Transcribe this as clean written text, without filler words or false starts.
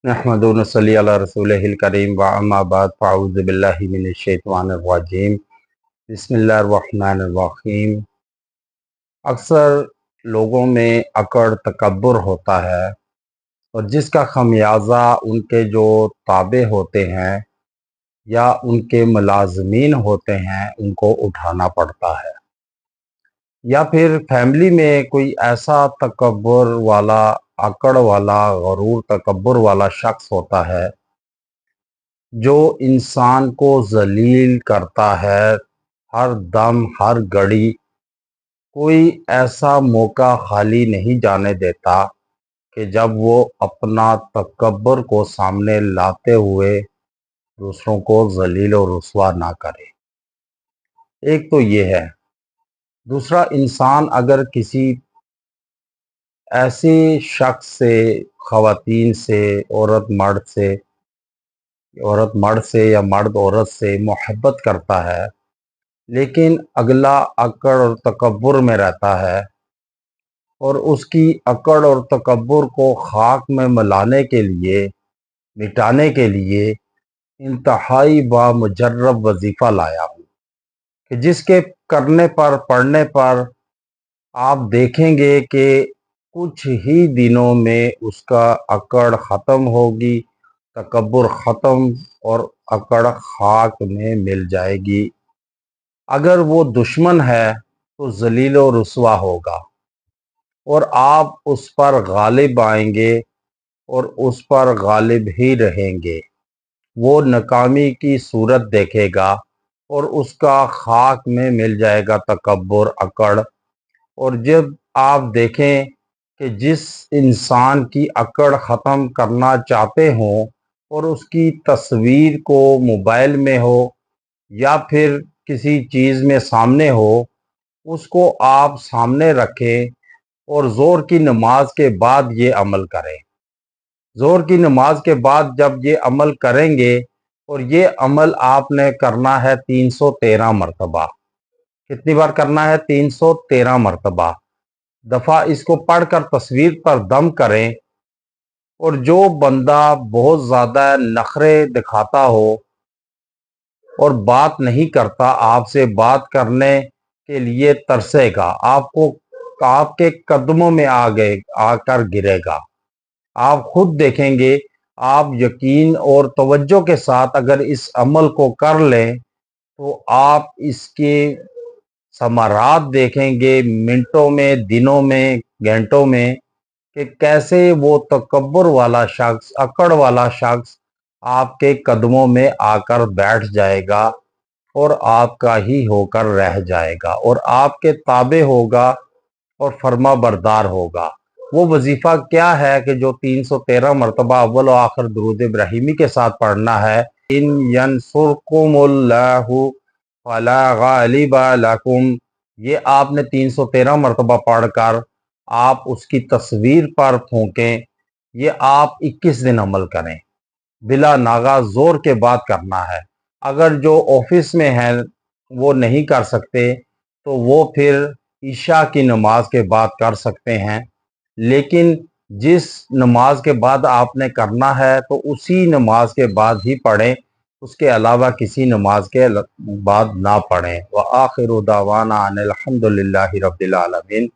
नहमदु व नसल्ली अला रसूलिहिल करीम व अम्मा बाद फ़अऊज़ु बिल्लाहि मिनश्शैतानिर रजीम बिस्मिल्लाहिर रहमानिर रहीम। अक्सर लोगों में अकड़ तकब्बुर होता है और जिसका खमियाजा उनके जो ताबे होते हैं या उनके मुलाज़मीन होते हैं उनको उठाना पड़ता है, या फिर फैमिली में कोई ऐसा तकब्बुर वाला, अकड़ वाला, गरूर तकब्बुर वाला शख्स होता है जो इंसान को जलील करता है। हर दम हर घड़ी कोई ऐसा मौका खाली नहीं जाने देता कि जब वो अपना तकब्बुर को सामने लाते हुए दूसरों को जलील और रुस्वा ना करे। एक तो ये है। दूसरा, इंसान अगर किसी ऐसे शख्स से, खवातीन से, औरत मर्द से या मर्द औरत से मोहब्बत करता है, लेकिन अगला अकड़ और तकब्बुर में रहता है और उसकी अकड़ और तकब्बुर को खाक में मिलाने के लिए, मिटाने के लिए इंतहाई बामुजर्रब वजीफ़ा लाया हूँ कि जिसके करने पर, पढ़ने पर आप देखेंगे कि कुछ ही दिनों में उसका अकड़ ख़त्म होगी, तकब्बुर ख़त्म और अकड़ खाक में मिल जाएगी। अगर वो दुश्मन है तो जलील और रुस्वा होगा और आप उस पर गालिब आएंगे और उस पर गालिब ही रहेंगे। वो नाकामी की सूरत देखेगा और उसका खाक में मिल जाएगा तकब्बुर, अकड़। और जब आप देखें कि जिस इंसान की अकड़ ख़त्म करना चाहते हों और उसकी तस्वीर को मोबाइल में हो या फिर किसी चीज़ में सामने हो, उसको आप सामने रखें और ज़ोर की नमाज के बाद ये अमल करें। ज़ोर की नमाज के बाद जब ये अमल करेंगे, और ये अमल आपने करना है 313 मरतबा। कितनी बार करना है? 313 मरतबा। दफ़ा इसको पढ़कर तस्वीर पर दम करें। और जो बंदा बहुत ज़्यादा नखरे दिखाता हो और बात नहीं करता, आपसे बात करने के लिए तरसेगा, आपके कदमों में आकर गिरेगा, आप खुद देखेंगे। आप यकीन और तवज्जो के साथ अगर इस अमल को कर लें तो आप इसके समारात देखेंगे मिनटों में, दिनों में, घंटों में, कि कैसे वो तकब्बुर वाला शख्स, अकड़ वाला शख्स आपके कदमों में आकर बैठ जाएगा और आपका ही होकर रह जाएगा और आपके ताबे होगा और फर्मा बरदार होगा। वो वजीफ़ा क्या है कि जो 313 मरतबा अव्वल और आखिर दुरूद इब्राहिमी के साथ पढ़ना है। इन यंसुरकुमुल्लाहु फला गालिब लकुम। ये आपने 313 मरतबा पढ़कर आप उसकी तस्वीर पर फूकें। ये आप 21 दिन अमल करें, बिला नागा, जोर के बाद करना है। अगर जो ऑफिस में हैं वो नहीं कर सकते तो वो फिर ईशा की नमाज के बाद कर सकते हैं, लेकिन जिस नमाज के बाद आपने करना है तो उसी नमाज के बाद ही पढ़ें, उसके अलावा किसी नमाज के बाद ना पढ़ें। व आखिरु दावाना अनिल हम्दुलिल्लाहि रब्बिल आलमीन।